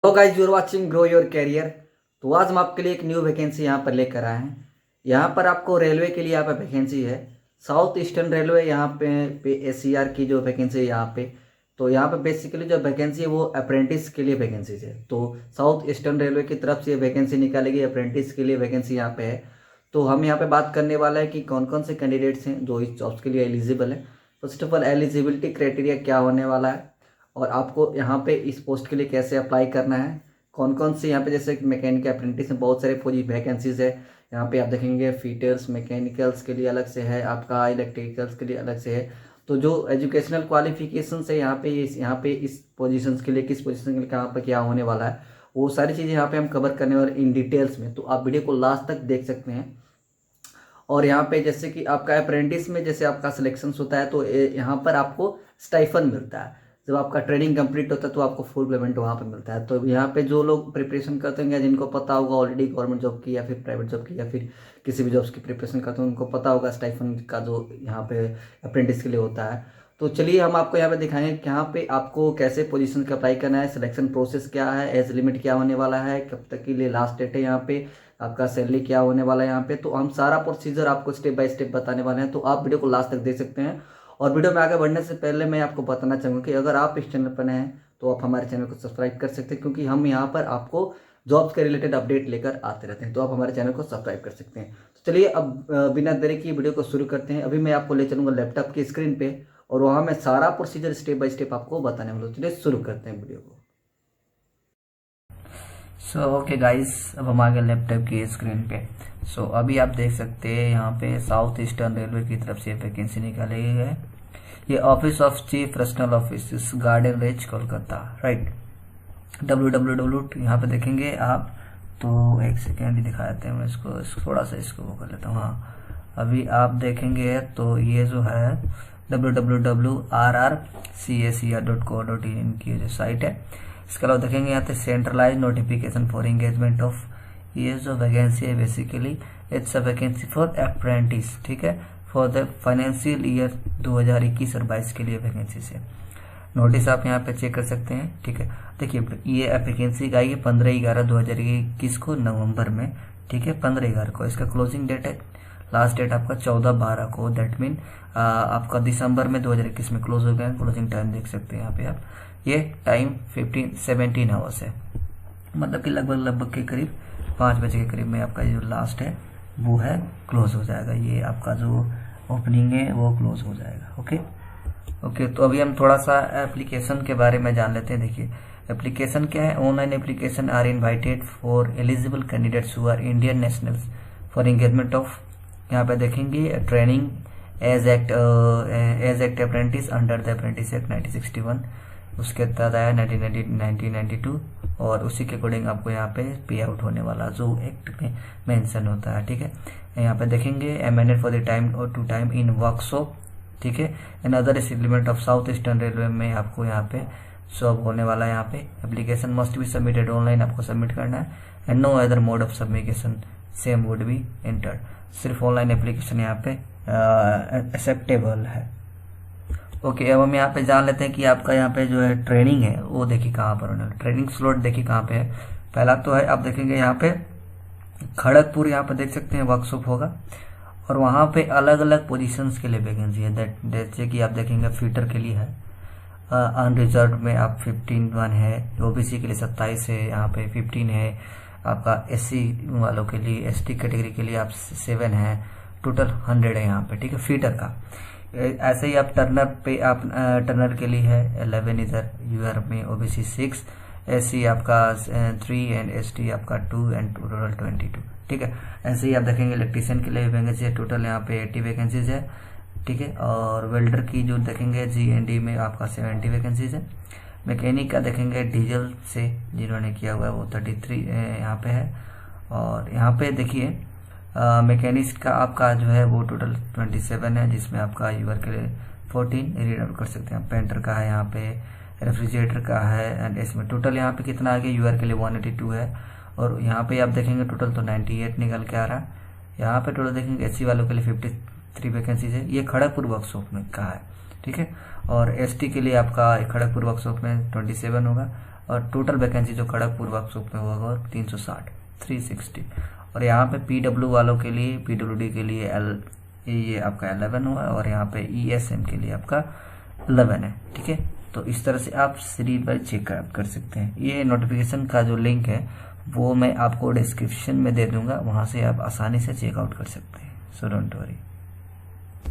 Hello guys, you are watching grow your career. तो आज हम आपके लिए एक न्यू वैकेंसी यहाँ पर लेकर आए हैं। यहाँ पर आपको रेलवे के लिए यहाँ पर वैकेंसी है। साउथ ईस्टर्न रेलवे यहाँ पे एसीआर की जो वैकेंसी है यहाँ पे। तो यहाँ पे बेसिकली जो वैकेंसी है वो अप्रेंटिस के लिए वैकेंसी है। तो साउथ ईस्टर्न रेलवे की तरफ से वैकेंसी निकालेगी, अप्रेंटिस के लिए वैकेंसी यहाँ पे है। तो हम यहाँ पे बात करने वाला है कि कौन कौन से कैंडिडेट्स हैं जो इस जॉब्स के लिए एलिजिबल है। First of all eligibility criteria क्या होने वाला है, और आपको यहाँ पे इस पोस्ट के लिए कैसे अप्लाई करना है, कौन कौन से यहाँ पे जैसे मैकेनिक अप्रेंटिस में बहुत सारे वैकेंसीज है। यहाँ पे आप देखेंगे फीटर्स मैकेनिकल्स के लिए अलग से है, आपका इलेक्ट्रिकल्स के लिए अलग से है। तो जो एजुकेशनल क्वालिफिकेशन है यहाँ पे इस पोजीशंस के लिए, किस पोजीशन के लिए कहाँ पर क्या होने वाला है, वो सारी चीज़ें यहाँ पे हम कवर करने वाले इन डिटेल्स में। तो आप वीडियो को लास्ट तक देख सकते हैं। और यहाँ पे जैसे कि आपका अप्रेंटिस में जैसे आपका सिलेक्शन होता है तो यहाँ पर आपको स्टाइफन मिलता है। जब आपका ट्रेनिंग कंप्लीट होता है तो आपको फुल पेमेंट वहाँ पे मिलता है। तो यहाँ पे जो लोग प्रिपरेशन करते होंगे, जिनको पता होगा ऑलरेडी गवर्नमेंट जॉब की या फिर प्राइवेट जॉब की या फिर किसी भी जॉब्स की प्रिपरेशन करते हैं, उनको पता होगा स्टाइफन का जो यहाँ पे अप्रेंटिस के लिए होता है। तो चलिए हम आपको यहाँ पे दिखाएंगे कि यहाँ पे आपको कैसे पोजीशन का अप्लाई करना है, सिलेक्शन प्रोसेस क्या है, एज लिमिट क्या होने वाला है, कब तक के लिए लास्ट डेट है, यहाँ पे आपका सैलरी क्या होने वाला है यहाँ पे। तो हम सारा प्रोसीजर आपको स्टेप बाय स्टेप बताने वाले हैं। तो आप वीडियो को लास्ट तक देख सकते हैं। और वीडियो में आगे बढ़ने से पहले मैं आपको बताना चाहूँगा कि अगर आप इस चैनल पर नए हैं तो आप हमारे चैनल को सब्सक्राइब कर सकते हैं, क्योंकि हम यहाँ पर आपको जॉब्स के रिलेटेड अपडेट लेकर आते रहते हैं। तो आप हमारे चैनल को सब्सक्राइब कर सकते हैं। तो चलिए अब बिना देरी की वीडियो को शुरू करते हैं। अभी मैं आपको ले चलूँगा लैपटॉप की स्क्रीन पे और वहाँ मैं सारा प्रोसीजर स्टेप बाय स्टेप आपको बताने वाला हूँ। चलिए शुरू करते हैं वीडियो को। सो ओके गाइस, अब हम आ गए लैपटॉप की स्क्रीन पे। सो अभी आप देख सकते हैं यहाँ पे साउथ ईस्टर्न रेलवे की तरफ से वैकेंसी निकाली गई है। ये office of chief personnel office garden range Kolkata, right. www यहाँ पे देखेंगे आप। तो एक सेकेंड ही दिखा देते हैं, मैं इसको थोड़ा सा इसको वो कर लेता हूँ। हाँ, अभी आप देखेंगे तो ये जो है www.rrcaser.co.in की जो साइट है। इसके अलावा देखेंगे यहाँ पे centralize notification for engagement of, ये जो वैकेंसी है basically it's a vacancy for apprentice, ठीक है, फॉर द फाइनेंशियल ईयर 2021 और 22 के लिए वैकेंसी से। नोटिस आप यहाँ पे चेक कर सकते हैं, ठीक है। देखिए ये वैकेंसी आई है 15/11/2021 को, नवंबर में, ठीक है, 15/11 को। इसका क्लोजिंग डेट है, लास्ट डेट आपका 14/12 को। दैट मीन आपका दिसंबर में 2021 में क्लोज हो गया। क्लोजिंग टाइम देख सकते हैं यहाँ पे आप। ये टाइम 17 आवर्स है, मतलब कि लगभग के करीब 5 बजे के करीब में आपका जो लास्ट है वो है क्लोज हो जाएगा। ये आपका जो ओपनिंग है वो क्लोज हो जाएगा। ओके, तो अभी हम थोड़ा सा एप्लीकेशन के बारे में जान लेते हैं। देखिए एप्लीकेशन क्या है। Online application are invited for eligible candidates who are Indian nationals for engagement of, यहाँ पे देखेंगे training as act apprentice under the apprentice act 1961, उसके तहत आया 1992, और उसी के अकॉर्डिंग आपको यहाँ पे पे आउट होने वाला जो एक्ट में मेंशन होता है, ठीक है। यहाँ पे देखेंगे एमेंडेड फॉर द टाइम और टू टाइम इन वर्कशॉप, ठीक है, in other settlement of south eastern railway में आपको यहाँ पे सब होने वाला है। यहाँ पे application must be submitted online, आपको सबमिट करना है, and no other mode of submission same would be entered. सिर्फ ऑनलाइन एप्लीकेशन यहाँ पे एक्सेप्टेबल है। ओके, अब हम यहाँ पे जान लेते हैं कि आपका यहाँ पे जो है ट्रेनिंग है वो देखिए कहाँ पर होना है। ट्रेनिंग स्लॉट देखिए कहाँ पे है। पहला तो है, आप देखेंगे यहाँ पे खड़गपुर, यहाँ पे देख सकते हैं वर्कशॉप होगा, और वहाँ पे अलग अलग पोजीशंस के लिए वैकेंसी है। जैसे कि आप देखेंगे फीटर के लिए है, अनरिजर्व में आप 15 है, ओबीसी के लिए 27 है, यहाँ पे 15 है, आपका एससी वालों के लिए, एसटी कैटेगरी के लिए आप 7 है, टोटल 100 है यहाँ पे, ठीक है, फीटर का। ऐसे ही आप टर्नर पे आप टर्नर के लिए है 11 इधर, यूआर में ओबीसी 6, एससी आपका 3 एंड एसटी आपका 2 एंड टोटल 22, ठीक है। ऐसे ही आप देखेंगे इलेक्ट्रीशियन के लिए वैकेंसी है, टोटल यहाँ पे 80 वैकेंसीज है, ठीक है। और वेल्डर की जो देखेंगे जीएनडी में आपका 70 वैकेंसीज है। मैकेनिक का देखेंगे डीजल से जिन्होंने किया हुआ है वो 33 यहाँ पे है। और यहाँ पे देखिए मैकेनिक्स का आपका जो है वो टोटल 27 है, जिसमें आपका यूआर के लिए 14 रीड आउट कर सकते हैं। पेंटर का है यहाँ पे, रेफ्रिजरेटर का है, एंड इसमें टोटल यहाँ पे कितना आ गया, यूआर के लिए 182 है। और यहाँ पे आप देखेंगे टोटल तो 98 निकल के आ रहा है। यहाँ पे टोटल देखेंगे एससी वालों के लिए 53 वैकेंसीज है। ये खड़गपुर वर्कशॉप में का है, ठीक है। और एसटी के लिए आपका खड़गपुर वर्कशॉप में 27 होगा, और टोटल वैकेंसी जो खड़गपुर वर्कशॉप में होगा 360 और यहाँ पे PW वालों के लिए PWD के लिए ये आपका 11 हुआ और यहाँ पे ESM के लिए आपका 11 है। ठीक है, तो इस तरह से आप सीरीज वाइज चेक कर सकते हैं। ये नोटिफिकेशन का जो लिंक है वो मैं आपको डिस्क्रिप्शन में दे दूंगा, वहां से आप आसानी से चेकआउट कर सकते हैं, सो डोंट वरी।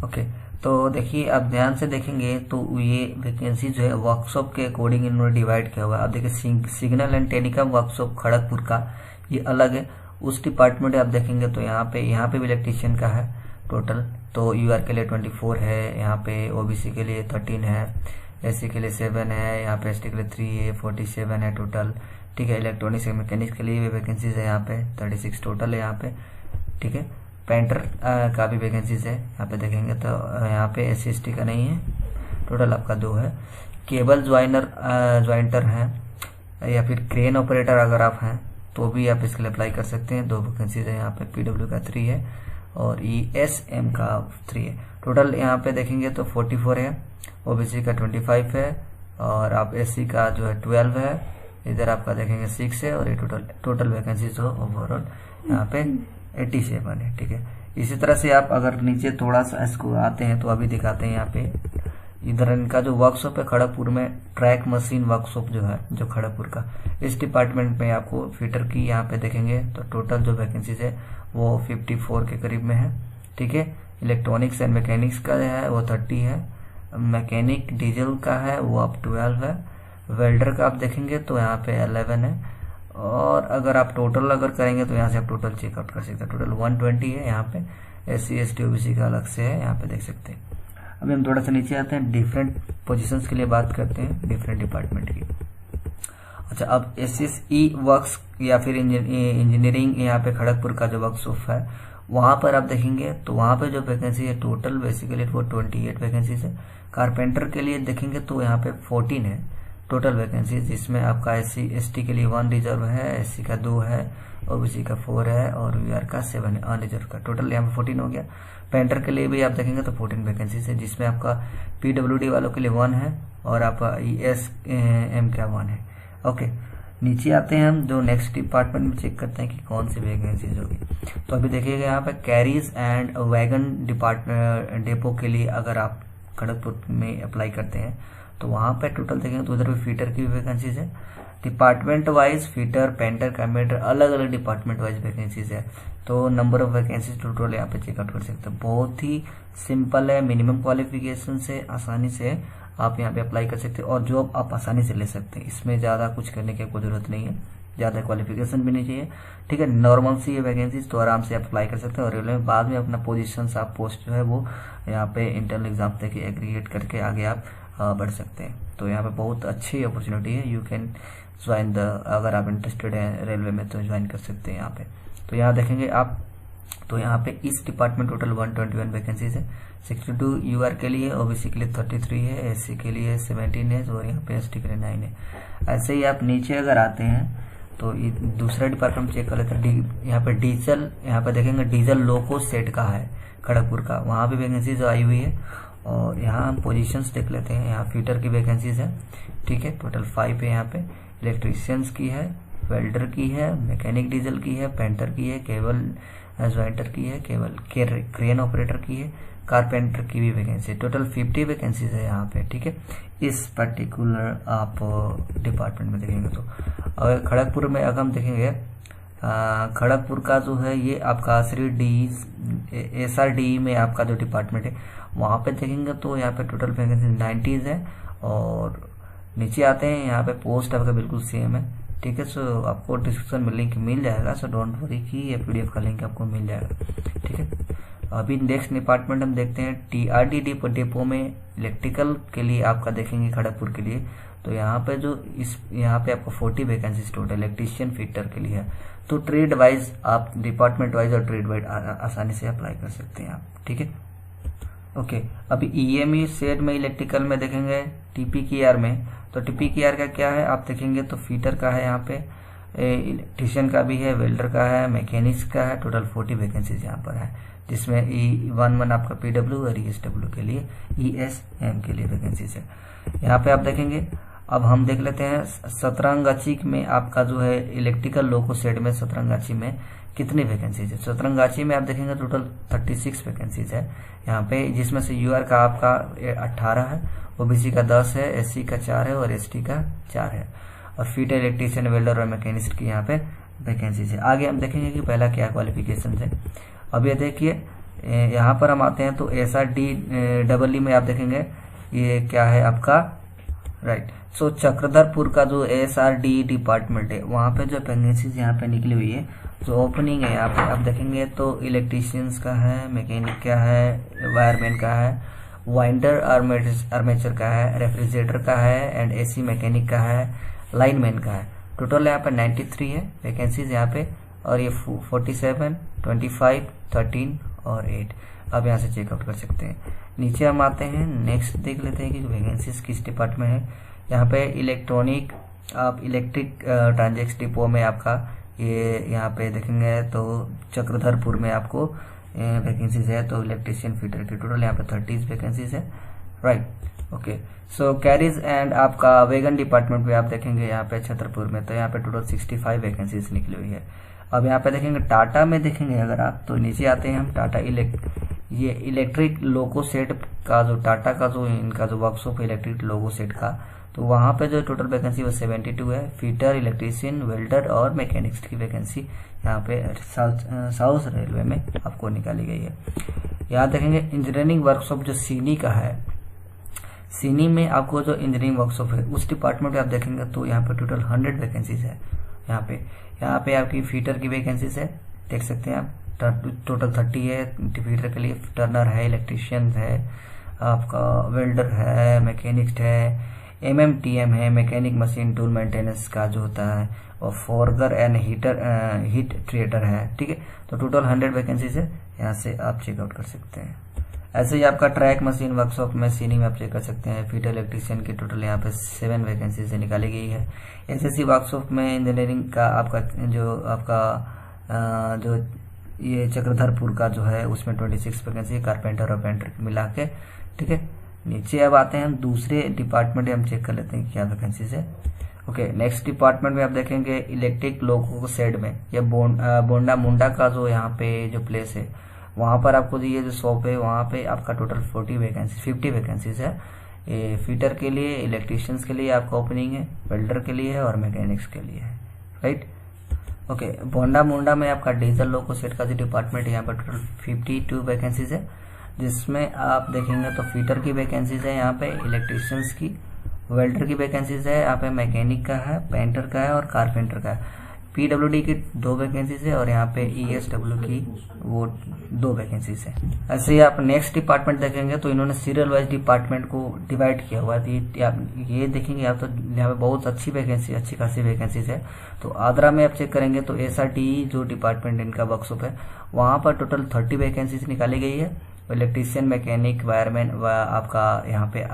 ओके, तो देखिए आप ध्यान से देखेंगे तो ये वैकेंसी जो है वर्कशॉप के अकॉर्डिंग इन्होंने डिवाइड किया हुआ है। आप देखिए signal and telecom workshop Kharagpur का ये अलग है। उस डिपार्टमेंट आप देखेंगे तो यहाँ पे भी इलेक्ट्रीशियन का है टोटल, तो यूआर के लिए 24 है, यहाँ पे ओबीसी के लिए 13 है, एससी के लिए 7 है, यहाँ पे एसटी के लिए 3 है, 47 है टोटल। ठीक है, इलेक्ट्रॉनिक्स एंड मैकेनिक्स के लिए भी वैकेंसीज है यहाँ पे 36 टोटल है यहाँ पे। ठीक है, पेंटर का भी वैकेंसीज है यहाँ पे देखेंगे तो यहाँ पे एससी एसटी का नहीं है, टोटल आपका 2 है। केबल ज्वाइंटर है या फिर क्रेन ऑपरेटर अगर आप हैं तो भी आप इसके लिए अप्लाई कर सकते हैं। 2 वैकेंसीज है यहाँ पे, पीडब्ल्यू का 3 है और ESM का 3 है। टोटल यहाँ पे देखेंगे तो 44 है, ओबीसी का 25 है और आप एससी का जो है 12 है, इधर आपका देखेंगे 6 है और ये टोटल वैकेंसी जो ओवरऑल यहाँ पे 87 है। ठीक है, इसी तरह से आप अगर नीचे थोड़ा सा इसको आते हैं तो अभी दिखाते हैं यहाँ पे इधर इनका जो वर्कशॉप है खड़गपुर में, ट्रैक मशीन वर्कशॉप जो है जो खड़गपुर का, इस डिपार्टमेंट में आपको फिटर की यहाँ पे देखेंगे तो टोटल जो वैकेंसीज है वो 54 के करीब में है। ठीक है, इलेक्ट्रॉनिक्स एंड मैकेनिक्स का है वो 30 है, मैकेनिक डीजल का है वो आप 12 है, वेल्डर का आप देखेंगे तो यहाँ पे 11 है और अगर आप टोटल करेंगे तो यहाँ से आप टोटल चेकआउट कर सकते हैं, टोटल 120 है। यहाँ पे एससी एसटी ओबीसी का अलग से है, यहाँ पे देख सकते हैं। अभी हम थोड़ा सा नीचे आते हैं, डिफरेंट पोजीशंस के लिए बात करते हैं डिफरेंट डिपार्टमेंट की। अच्छा, अब SSE वर्क्स या फिर इंजीनियरिंग यहाँ पे खड़गपुर का जो वर्कशॉप है वहां पर आप देखेंगे तो वहां पे जो वैकेंसी है टोटल बेसिकली वो 28 वैकेंसीज है। कारपेंटर के लिए देखेंगे तो यहाँ पे 14 है टोटल वैकेंसी, जिसमें आपका SC ST के लिए 1 रिजर्व है, SC का 2 है, ओबीसी का 4 है और वीआर का 7 है अनरिजर्व का। टोटल यहाँ पे 14 हो गया। पेंटर के लिए भी आप देखेंगे तो 14 वैकेंसीज है, जिसमें आपका PWD वालों के लिए 1 है और आपका ESM का 1 है। ओके, नीचे आते हैं हम जो नेक्स्ट डिपार्टमेंट में चेक करते हैं कि कौन सी वैकेंसीज होगी। तो अभी देखिएगा यहाँ पे carries and wagon department depot के लिए अगर आप खड़गपुर में अप्लाई करते हैं तो वहां पे टोटल देखेंगे तो उधर भी फीटर की भी वैकेंसीज है। Department wise fitter, painter, commenter अलग अलग डिपार्टमेंट वाइज वैकेंसीज है, तो नंबर ऑफ वैकेंसीज टोटल यहाँ पे चेकआउट कर सकते हैं। बहुत ही सिंपल है, मिनिमम क्वालिफिकेशन से आसानी से आप यहाँ पे अप्लाई कर सकते हैं और जॉब आप आसानी से ले सकते हैं। इसमें ज्यादा कुछ करने की कोई जरूरत नहीं है, ज्यादा क्वालिफिकेशन भी नहीं चाहिए। ठीक है, नॉर्मल सी ये वैकेंसीज तो आराम से आप अप्लाई कर सकते हैं और रेलवे में बाद में अपना पोजीशन आप पोस्ट जो है वो यहाँ पे इंटरनल एग्जाम तक एग्रीगेट करके आगे आप बढ़ सकते हैं। तो यहाँ पे बहुत अच्छी अपॉर्चुनिटी है, यू कैन ज्वाइन द, अगर आप इंटरेस्टेड हैं रेलवे में तो ज्वाइन कर सकते हैं यहाँ पे। तो यहाँ देखेंगे आप तो यहाँ पे इस डिपार्टमेंट टोटल 121 वैकेंसीज है। 62 यूआर के लिए, ओबीसी के लिए 33 है, एससी के लिए 17 है और यहाँ पे एसटी के लिए 9 है। ऐसे ही आप नीचे अगर आते हैं तो दूसरा डिपार्टमेंट चेक कर लेते हैं। यहाँ पे डीजल, यहाँ पे देखेंगे डीजल लोको सेट का है खड़गपुर का, वहां भी वैकेंसीज आई हुई है और यहाँ हम पोजीशंस देख लेते हैं। यहाँ फीटर की वैकेंसीज है, ठीक है, टोटल 5 है। यहाँ पे इलेक्ट्रीशियंस की है, वेल्डर की है, मैकेनिक डीजल की है, पेंटर की है, केबल ज्वाइंटर की है, केबल क्रेन ऑपरेटर की है, कारपेंटर की भी वैकेंसी, टोटल 50 वैकेंसीज है यहाँ पे। ठीक है, इस पर्टिकुलर आप डिपार्टमेंट में देखेंगे तो अगर खड़गपुर में अगर हम देखेंगे खड़गपुर का जो है ये आपका SRDE में आपका जो डिपार्टमेंट है वहां पे देखेंगे तो यहाँ पे टोटल वैकेंसी 90 है और नीचे आते हैं यहाँ पे पोस्ट आपका बिल्कुल सेम है। ठीक है, सो आपको डिस्क्रिप्शन में लिंक मिल जाएगा, सो डोंट वरी कि ये PDF का लिंक आपको मिल जाएगा। ठीक है, अभी नेक्स्ट डिपार्टमेंट हम देखते हैं TRD डिपो में इलेक्ट्रिकल के लिए आपका देखेंगे खड़गपुर के लिए। तो यहाँ पे यहाँ पे आपको 40 वैकेंसी टोटल इलेक्ट्रीशियन फिटर के लिए है। तो ट्रेड वाइज आप डिपार्टमेंट वाइज और ट्रेड वाइज आसानी से अप्लाई कर सकते हैं आप। ठीक है, ओके, अभी EME सेट में इलेक्ट्रिकल में देखेंगे TPKR में, तो TPKR का क्या है आप देखेंगे तो फीटर का है, यहाँ पे इलेक्ट्रीशियन का भी है, वेल्डर का है, मैकेनिक्स का है, टोटल 40 वैकेंसीज यहाँ पर है, जिसमें E11 आपका PW और ESW के लिए, ESM के लिए वैकेंसीज है। यहाँ पे आप देखेंगे अब हम देख लेते हैं सतरंगाची में आपका जो है इलेक्ट्रिकल लोको सेट में सतरंगाची में कितनी वैकेंसीज है। सतरंगाची में आप देखेंगे टोटल 36 वैकेंसीज है यहाँ पे, जिसमें से यूआर का आपका 18 है, ओबीसी का 10 है, एससी का 4 है और एसटी का 4 है, और फीट इलेक्ट्रीशियन, वेल्डर और मैकेनिस्ट की यहाँ पे वैकेंसीज है। आगे हम देखेंगे कि पहला क्या क्वालिफिकेशन है। अब ये देखिए यहाँ पर हम आते हैं तो SRD में आप देखेंगे ये क्या है आपका, राइट। सो चक्रधरपुर का जो SRD डिपार्टमेंट है वहाँ पे जो वैकेंसीज यहाँ पे निकली हुई है, जो ओपनिंग है यहाँ पे आप देखेंगे तो इलेक्ट्रीशियंस का है, मैकेनिक का है, वायरमैन का है, वाइंडर आर्मेचर का है, रेफ्रिजरेटर का है एंड AC मैकेनिक का है, लाइनमैन का है। टोटल यहाँ पे 93 है वैकेंसीज यहाँ पे, और ये 47, 25, 13 और 8 आप यहाँ से चेकआउट कर सकते हैं। नीचे हम आते हैं, नेक्स्ट देख लेते हैं कि वैकेंसीज किस डिपार्टमेंट है। यहाँ पे इलेक्ट्रॉनिक आप इलेक्ट्रिक ट्रांजेक्ट डिपो में आपका ये यहाँ पे देखेंगे तो चक्रधरपुर में आपको वैकेंसीज है, तो इलेक्ट्रीशियन फिटर की टोटल यहाँ पे 30 वैकेंसीज है, right. Okay, so carriage and आपका वैगन डिपार्टमेंट में आप देखेंगे यहाँ पे छतरपुर में, तो यहाँ पे टोटल 65 वैकेंसीज निकली हुई है। अब यहाँ पे देखेंगे टाटा में देखेंगे अगर आप, तो नीचे आते हैं हम टाटा ये इलेक्ट्रिक लोको सेट का जो टाटा का जो इनका जो वर्कशॉप है इलेक्ट्रिक लोको सेट का, तो वहाँ पे जो टोटल वैकेंसी वो 72 है। फीटर, इलेक्ट्रीशियन, वेल्डर और मैकेनिक्स की वैकेंसी यहाँ पे साउथ रेलवे में आपको निकाली गई है। यहाँ देखेंगे इंजीनियरिंग वर्कशॉप जो सीनी का है, सीनी में आपको जो इंजीनियरिंग वर्कशॉप है उस डिपार्टमेंट में आप देखेंगे तो यहाँ पे टोटल 100 वैकेंसीज है। यहाँ पे आपकी फीटर की वैकेंसीज है, देख सकते हैं आप, टोटल 30 है फीटर के लिए। टर्नर है, इलेक्ट्रीशियन है, आपका वेल्डर है, मैकेनिस्ट है, MMTM है, मैकेनिक मशीन टूल मेंटेनेंस का जो होता है, और फॉर्गर एंड हीट ट्रेडर है, ठीक है। तो टोटल 100 वैकेंसीज है, यहाँ से आप चेकआउट कर सकते हैं। ऐसे ही आपका ट्रैक मशीन वर्कशॉप में सीनी में आप चेक कर सकते हैं। फीटर इलेक्ट्रीशियन की टोटल यहाँ पे 7 वैकेंसीज निकाली गई है। SSC वर्कशॉप में इंजीनियरिंग का आपका जो ये चक्रधरपुर का जो है उसमें 26 वैकेंसी, कारपेंटर और पेंटर मिला के, ठीक है। नीचे अब आते हैं हम दूसरे डिपार्टमेंट में, हम चेक कर लेते हैं क्या वैकेंसीज है। ओके, नेक्स्ट डिपार्टमेंट में आप देखेंगे इलेक्ट्रिक लोको सेट में, ये बोंडा मुंडा का जो यहाँ पे जो प्लेस है वहाँ पर आपको ये जो शॉप है वहाँ पे आपका टोटल 50 वैकेंसीज है। ये फीटर के लिए, इलेक्ट्रीशियंस के लिए आपका ओपनिंग है, वेल्डर के लिए है और मैकेनिक्स के लिए है, राइट। ओके, बोंडा मुंडा में आपका डीजल लोको सेट का जो डिपार्टमेंट है यहाँ पर टोटल 52 वैकेंसीज है, जिसमें आप देखेंगे तो फीटर की वैकेंसीज है यहाँ पे, इलेक्ट्रीशियंस की, वेल्डर की वैकेंसीज है यहाँ पे, मैकेनिक का है, पेंटर का है और कारपेंटर का है। PWD की 2 वैकेंसीज है और यहाँ पे ESW की वो 2 वैकेंसीज है। ऐसे ही आप नेक्स्ट डिपार्टमेंट देखेंगे तो इन्होंने सीरियल वाइज डिपार्टमेंट को डिवाइड किया हुआ है। ये देखेंगे आप तो यहाँ पे बहुत अच्छी खासी वैकेंसीज है। तो आगरा में आप चेक करेंगे तो SRD जो डिपार्टमेंट इनका वर्कशॉप है वहाँ पर टोटल 30 वैकेंसीज निकाली गई है। इलेक्ट्रीशियन, मैकेनिक, वायरमैन व आपका यहाँ पे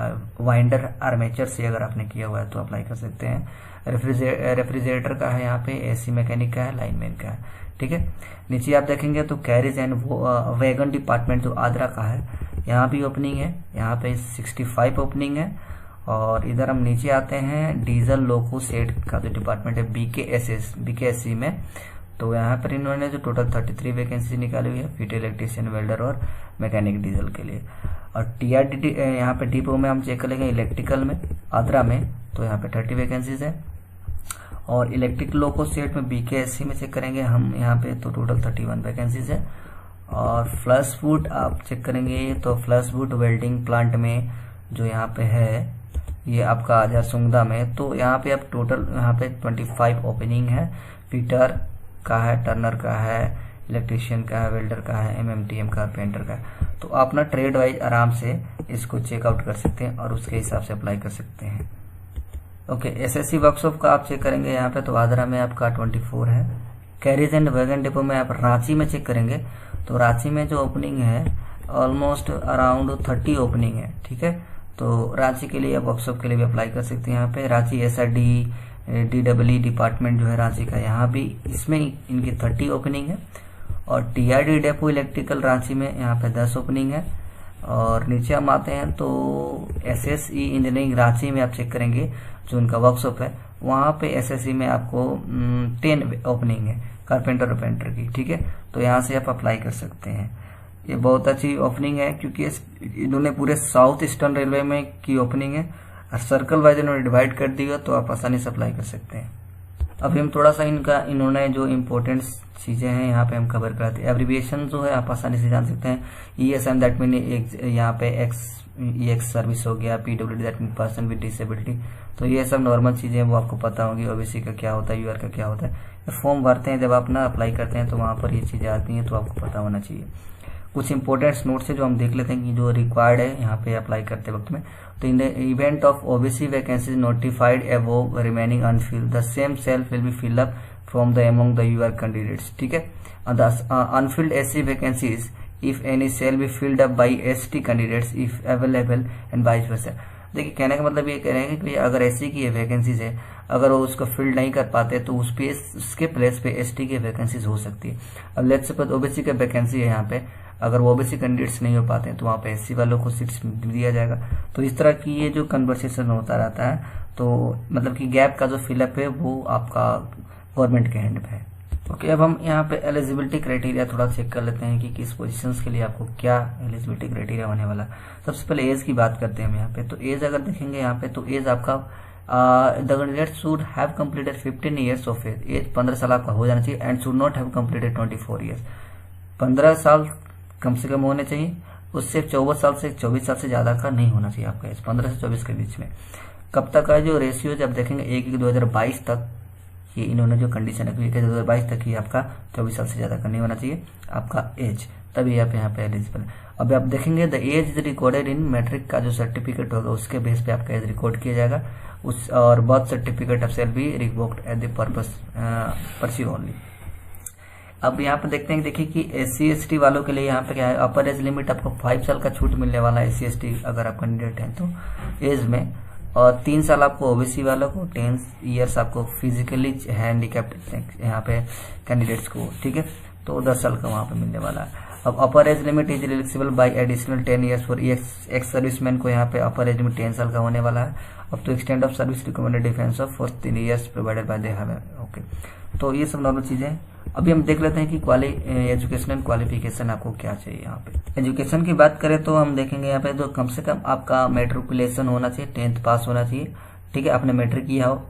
वाइंडर आर्मेचर से अगर आपने किया हुआ है तो अप्लाई कर सकते हैं। रेफ्रिजरेटर का है यहाँ पे, AC मैकेनिक का है, लाइनमैन का है, ठीक है। नीचे आप देखेंगे तो कैरिज एंड वैगन डिपार्टमेंट जो आगरा का है यहाँ भी ओपनिंग है, यहाँ पे 65 ओपनिंग है। और इधर हम नीचे आते हैं डीजल लोको सेट का जो डिपार्टमेंट है BKSC में, तो यहाँ पर इन्होंने जो टोटल 33 वैकेंसी निकाली हुई है, फीट इलेक्ट्रीशियन, वेल्डर और मैकेनिक डीजल के लिए। और TRD यहाँ पे डिपो में हम चेक करेंगे इलेक्ट्रिकल में आगरा में, तो यहाँ पे 30 वैकेंसीज है। और इलेक्ट्रिक लोको सेट में BKSC में चेक करेंगे हम यहाँ पे तो टोटल 31 वैकेंसीज है। और फ्लश वुड आप चेक करेंगे तो फ्लश वुड वेल्डिंग प्लांट में जो यहाँ पे है ये आपका झरसुगुदा में, तो यहाँ पे आप टोटल यहाँ पे 25 ओपनिंग है। फीटर का है, टर्नर का है, इलेक्ट्रीशियन का है, वेल्डर का है, MMTM का, पेंटर का है। तो आप ना ट्रेड वाइज आराम से इसको चेकआउट कर सकते हैं और उसके हिसाब से अप्लाई कर सकते हैं। ओके, SSC वर्कशॉप का आप चेक करेंगे यहाँ पे तो आगरा में आपका 24 है। कैरिज एंड वैगन डिपो में आप रांची में चेक करेंगे तो रांची में जो ओपनिंग है ऑलमोस्ट अराउंड 30 ओपनिंग है, ठीक है। तो रांची के लिए वर्कशॉप के लिए भी अप्लाई कर सकते हैं। यहाँ पे रांची SRD DWE डिपार्टमेंट जो है रांची का, यहाँ भी इसमें इनकी 30 ओपनिंग है। और TRD डेपो इलेक्ट्रिकल रांची में यहाँ पे 10 ओपनिंग है। और नीचे हम आते हैं तो SSE इंजीनियरिंग रांची में आप चेक करेंगे जो उनका वर्कशॉप है, वहाँ पे एसएससी में आपको 10 ओपनिंग है कारपेंटर और पेंटर की, ठीक है। तो यहाँ से आप अप्लाई कर सकते हैं। ये बहुत अच्छी ओपनिंग है क्योंकि इन्होंने पूरे साउथ ईस्टर्न रेलवे में की ओपनिंग है और सर्कल वाइज इन्होंने डिवाइड कर दिया, तो आप आसानी से अप्लाई कर सकते हैं। अभी हम थोड़ा सा इन्होंने जो इम्पोर्टेंट चीजें हैं यहाँ पे हम कवर कराते हैं। एब्रिविएशन जो है आप आसानी से जान सकते हैं। ESM दैट मीन यहाँ पे एक्स सर्विस हो गया, PWD that mean person with disability. तो ये सब नॉर्मल चीजें वो आपको पता होंगी। OBC का क्या होता है, UR का क्या होता है। फॉर्म भरते हैं जब आप ना अप्लाई करते हैं तो वहां पर ये चीजें आती हैं, तो आपको पता होना चाहिए। कुछ इंपॉर्टेंट नोट्स है जो हम देख लेते हैं कि जो रिक्वायर्ड है यहाँ पे अप्लाई करते वक्त में। तो in the event of OBC vacancy notified above remaining unfilled, the same self will be filled up from the among the UR candidates, ठीक है। The unfilled SC vacancies if any shall be filled up by ST candidates if available and vice versa. देखिए कहने का मतलब ये कह रहे हैं कि अगर SC की वैकेंसीज है, अगर वो उसको फिल्ड नहीं कर पाते तो उसके प्लेस पे ST की वैकेंसीज हो सकती है। अब लेट्स सपोज OBC की वैकेंसी है यहाँ पे, अगर वो OBC कैंडिडेट्स नहीं हो पाते हैं तो वहाँ पे SC वालों को सीट्स दिया जाएगा। तो इस तरह की ये जो कन्वर्सेशन होता रहता है, तो मतलब कि गैप का जो फिलअप है वो आपका गवर्नमेंट के हैंड पे है। ओके, अब हम यहाँ पे एलिजिबिलिटी क्राइटेरिया थोड़ा चेक कर लेते हैं कि किस पोजीशंस के लिए आपको क्या एलिजिबिलिटी क्राइटेरिया होने वाला। सबसे पहले एज की बात करते हैं हम यहाँ पे। तो एज अगर देखेंगे यहाँ पे, तो एज आपका the candidate should have completed 15 years of age. Age 15 साल आपका हो जाना चाहिए and should not have completed 24 years. 15 साल कम से कम होने चाहिए, उससे 24 साल से 24 साल से ज्यादा का नहीं होना चाहिए आपका एज, 15 से 24 के बीच में। कब तक का जो रेशियो जब देखेंगे 1/1/2022 तक, ये इन्होंने जो कंडीशन है 1/2022 तक ही आपका 24 साल से ज्यादा का नहीं होना चाहिए आपका एज, तभी आप यहाँ पे एलिजिबल है। अब आप देखेंगे the age is recorded in matric का जो सर्टिफिकेट होगा उसके बेस पे आपका एज रिकॉर्ड किया जाएगा उस, और birth certificate of shall be revoked at the purpose pursue only. अब यहाँ पे देखते हैं, देखिए कि SC ST वालों के लिए यहाँ पे क्या है, अपर एज लिमिट आपको 5 साल का छूट मिलने वाला है SC ST अगर आप कैंडिडेट हैं तो एज में, और 3 साल आपको OBC वालों को, 10 ईयर्स आपको फिजिकली हैंडीकैप्ड यहाँ पे कैंडिडेट्स को, ठीक है। तो 10 साल का वहां पे मिलने वाला है। अब upper age limit is relaxable by additional 10 years for ex serviceman को यहाँ पे अपर एज लिमिट 10 साल का होने वाला है। अब तो extend of service recommended defence of for 3 years provided by they have. Okay, तो ये सब नॉर्मल चीजें हैं। अभी हम देख लेते हैं कि एजुकेशनल क्वालिफिकेशन आपको क्या चाहिए। यहाँ पे एजुकेशन की बात करें तो हम देखेंगे यहाँ पे तो कम से कम आपका मेट्रिकुलेशन होना चाहिए, 10th पास होना चाहिए, ठीक है। आपने मैट्रिक किया हो,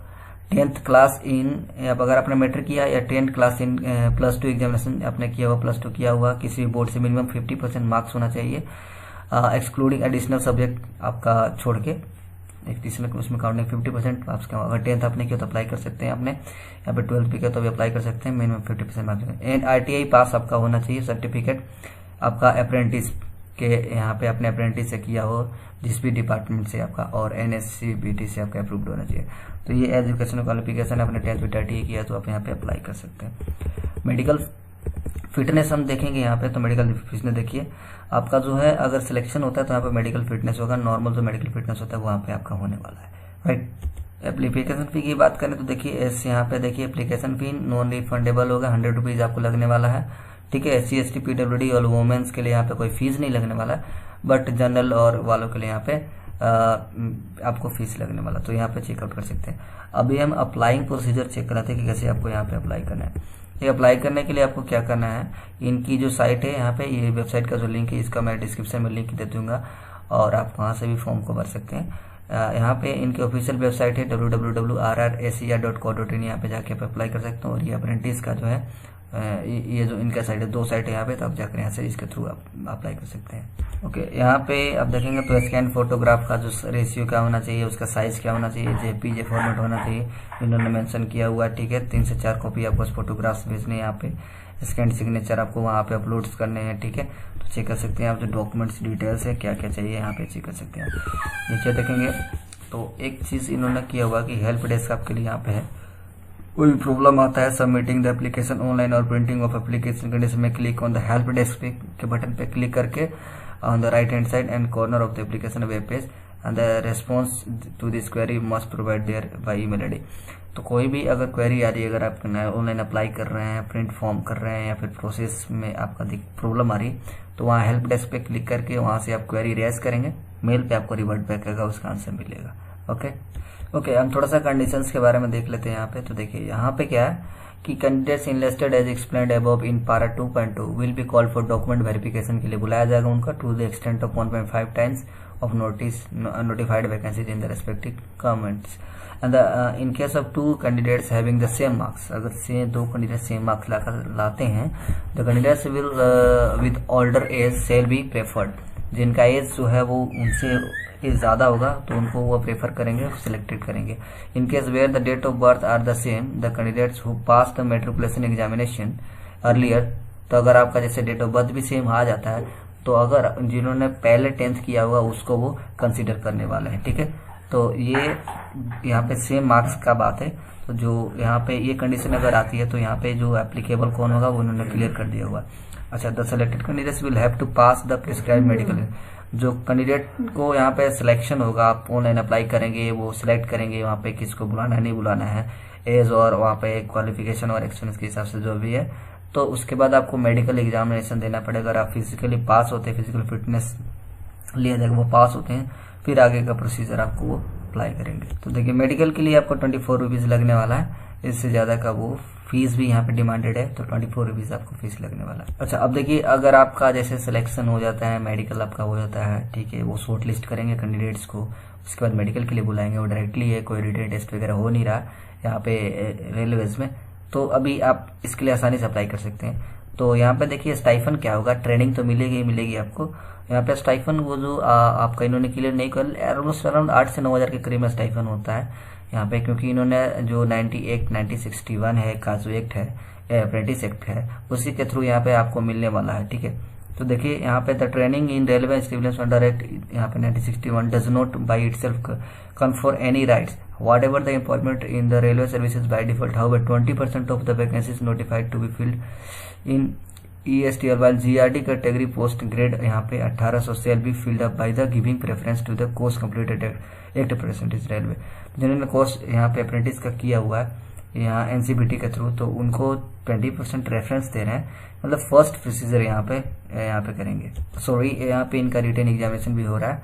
10th क्लास इन, अगर आपने मैट्रिक किया या 10th क्लास इन +2 एग्जामिनेशन आपने किया हुआ, +2 किया हुआ किसी बोर्ड से, मिनिमम 50% मार्क्स होना चाहिए, एक्सक्लूडिंग एडिशनल सब्जेक्ट आपका छोड़ के, एडिशनल उसमें काउंटिंग 50% मार्क्स का। अगर 10th आपने किया तो अप्लाई कर सकते हैं, आपने यहाँ पे 12th भी किया तो भी अप्लाई कर सकते हैं, मिनिमम 50% मार्क्स। एंड ITI पास आपका होना चाहिए, सर्टिफिकेट आपका अप्रेंटिस के यहाँ पे अपने अप्रेंटिस से किया हो जिस भी डिपार्टमेंट से आपका, और NSC/BT से आपका अप्रूव्ड होना चाहिए। तो ये एजुकेशनल क्वालिफिकेशन आपने 10th भी ITI किया तो आप यहाँ पे अप्लाई कर सकते हैं। मेडिकल फिटनेस हम देखेंगे यहाँ पे, तो मेडिकल फिटनेस देखिए आपका जो है, अगर सिलेक्शन होता है तो यहाँ पे मेडिकल फिटनेस होगा, नॉर्मल जो मेडिकल फिटनेस होता है वहाँ पे आपका होने वाला है, राइट। एप्लीकेशन फी की बात करें तो देखिए यहाँ पे देखिए एप्लीकेशन फी नॉन रिफंडेबल होगा, 100 रुपीज आपको लगने वाला है, ठीक है। SC ST PWD और वुमेन्स के लिए यहाँ पे कोई फीस नहीं लगने वाला है, बट जनरल और वालों के लिए यहाँ पे आपको फीस लगने वाला, तो यहाँ पे चेकआउट कर सकते हैं। अभी हम अप्लाइंग प्रोसीजर चेक कराते हैं कि कैसे आपको यहाँ पे अप्लाई करना है। ये अप्लाई करने के लिए आपको क्या करना है, इनकी जो साइट है यहाँ पे, ये वेबसाइट का जो लिंक है इसका मैं डिस्क्रिप्शन में लिंक दे दूंगा और आप वहां से भी फॉर्म को भर सकते हैं। यहाँ पे इनकी ऑफिशियल वेबसाइट है www.rrser.co.in, यहाँ पे जाके आप अप्लाई कर सकते हो। और ये अप्रेंटिस का जो है ये जो इनका साइट है, 2 साइट है यहाँ पे, तो आप जाकर यहाँ से इसके थ्रू आप अप्लाई कर सकते हैं। ओके, यहाँ पे आप देखेंगे तो स्कैन फोटोग्राफ का जो रेशियो क्या होना चाहिए, उसका साइज क्या होना चाहिए, JPG फॉर्मेट होना चाहिए, इन्होंने मेंशन किया हुआ, ठीक है। 3 से 4 कॉपी आपको फोटोग्राफ्स भेजने हैं, यहाँ पे स्कैन सिग्नेचर आपको वहाँ पे अपलोड करने हैं, ठीक है। तो चेक कर सकते हैं आप जो डॉक्यूमेंट्स डिटेल्स है क्या क्या चाहिए, यहाँ पे चेक कर सकते हैं। नीचे देखेंगे तो एक चीज इन्होंने किया हुआ कि हेल्प डेस्क आपके लिए यहाँ पे है, कोई भी प्रॉब्लम आता है सबमिटिंग द एप्लीकेशन ऑनलाइन और प्रिंटिंग ऑफ एप्लीकेशन कंडीशन में, click on the help desk के बटन पे क्लिक करके on the right hand side and corner of the application web page and the response to this query must provide there by email ID। तो कोई भी अगर query आ रही है, अगर आप ऑनलाइन अप्लाई कर रहे हैं, प्रिंट फॉर्म कर रहे हैं या फिर प्रोसेस में आपका प्रॉब्लम आ रही है, तो वहाँ हेल्प डेस्क पे क्लिक करके वहां से आप क्वेरी रेज करेंगे, मेल पे आपको रिवर्ट बैक आएगा, उसका आंसर मिलेगा। ओके, ओके, हम थोड़ा सा कंडीशंस के बारे में देख लेते हैं यहाँ पे। तो देखिए यहाँ पे क्या है कि candidates enlisted as explained above in para 2.2 will be called for document verification के लिए बुलाया जाएगा उनका to the extent of 1.5 times of notified vacancies in the respective governments and in case of two candidates having the same marks, अगर दो candidate same marks लाते हैं, the candidates will with older age shall be preferred, जिनका age जो है वो उनसे as ज्यादा होगा तो उनको वो प्रेफर करेंगे, सिलेक्टेड करेंगे। In case where the date of birth are the same, the candidates who pass the matriculation examination earlier, तो अगर आपका जैसे डेट ऑफ बर्थ भी सेम आ जाता है तो अगर जिन्होंने पहले 10th किया हुआ उसको वो कंसिडर करने वाले हैं, ठीक है। तो ये यहाँ पे सेम मार्क्स का बात है। तो जो यहाँ पे ये कंडीशन अगर आती है तो यहाँ पे जो एप्लीकेबल कौन होगा वो उन्होंने क्लियर कर दिया हुआ। अच्छा, the selected candidates will have to pass the prescribe medical, जो कैंडिडेट को यहाँ पे सिलेक्शन होगा, आप ऑनलाइन अप्लाई करेंगे, वो सिलेक्ट करेंगे वहाँ पे किसको बुलाना है नहीं बुलाना है, एज और वहाँ पे क्वालिफिकेशन और एक्सपीरियंस के हिसाब से जो भी है। तो उसके बाद आपको मेडिकल एग्जामिनेशन देना पड़ेगा। अगर आप फिजिकली पास होते हैं, फिजिकल फिटनेस लिया जाएगा, वो पास होते हैं, फिर आगे का प्रोसीजर आपको वो अप्लाई करेंगे। तो देखिए मेडिकल के लिए आपको 24 रुपीज लगने वाला है, इससे ज्यादा का वो फीस भी यहाँ पे डिमांडेड है, तो 24 रुपीज आपको फीस लगने वाला है। अच्छा, अब देखिए अगर आपका जैसे सिलेक्शन हो जाता है, मेडिकल आपका हो जाता है, ठीक है, वो शॉर्ट लिस्ट करेंगे कैंडिडेट्स को, उसके बाद मेडिकल के लिए बुलाएंगे, वो डायरेक्टली है, कोई रिटन टेस्ट वगैरह हो नहीं रहा यहाँ पे रेलवेज में, तो अभी आप इसके लिए आसानी से अप्लाई कर सकते हैं। तो यहाँ पे देखिए स्टाइफन क्या होगा, ट्रेनिंग तो मिलेगी आपको। यहाँ पे स्टाइफन वो जो आपका इन्होंने क्लियर नहीं कर, ऑलमोस्ट अराउंड 8 से 9 हज़ार के करीब में स्टाइफन होता है यहाँ पे, क्योंकि इन्होंने जो 1961 है काजू एक्ट है, अप्रेंटिस एक्ट है, उसी के थ्रू यहाँ पे आपको मिलने वाला है, ठीक है। तो देखिए यहाँ पे the training in railway stimulation under act यहाँ पे 1961 does not by itself confer any rights whatever the employment in the railway services by default, however 20% of the vacancies notified to be filled in EST और while GRD category post grade यहाँ पे 1800 shall be filled up by the giving preference to the course completed act percentage railway, जिन्होंने course यहाँ पे apprentice का किया हुआ है यहाँ NCBT के थ्रू, तो उनको 20% रेफरेंस दे रहे हैं, मतलब फर्स्ट प्रोसीजर यहाँ पे करेंगे। सॉरी, यहाँ पे इनका रिटन एग्जामिनेशन भी हो रहा है,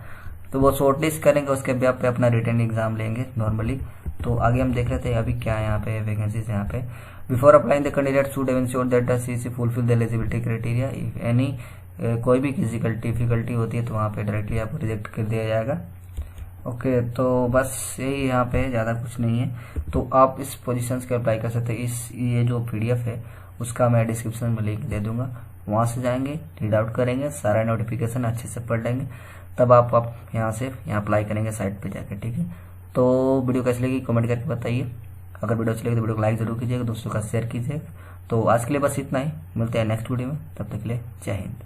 तो वो शॉर्टलिस्ट करेंगे, उसके बाद पे अपना रिटन एग्जाम लेंगे नॉर्मली। तो आगे हम देख लेते हैं अभी क्या यहाँ पे वैकेंसीज यहाँ पे। Before applying the candidate should ensure that the CC fulfil the eligibility criteria, if any कोई भी फिजिकल डिफिकल्टी होती है तो वहाँ पे डायरेक्टली आपको रिजेक्ट कर दिया जाएगा। ओके, तो बस यही यहाँ पे ज़्यादा कुछ नहीं है। तो आप इस पोजीशंस के अप्लाई कर सकते हैं। ये जो PDF है उसका मैं डिस्क्रिप्शन में लिंक दे दूंगा, वहाँ से जाएंगे, रीड आउट करेंगे, सारा नोटिफिकेशन अच्छे से पढ़ लेंगे, तब आप यहाँ से अप्लाई करेंगे साइट पे जाकर, ठीक है। तो वीडियो कैसी लगी कमेंट करके बताइए। अगर वीडियो अच्छी लगी तो वीडियो को लाइक जरूर कीजिएगा, दोस्तों का शेयर कीजिएगा। तो आज के लिए बस इतना ही, मिलते हैं नेक्स्ट वीडियो में, तब तक के लिए जय हिंद।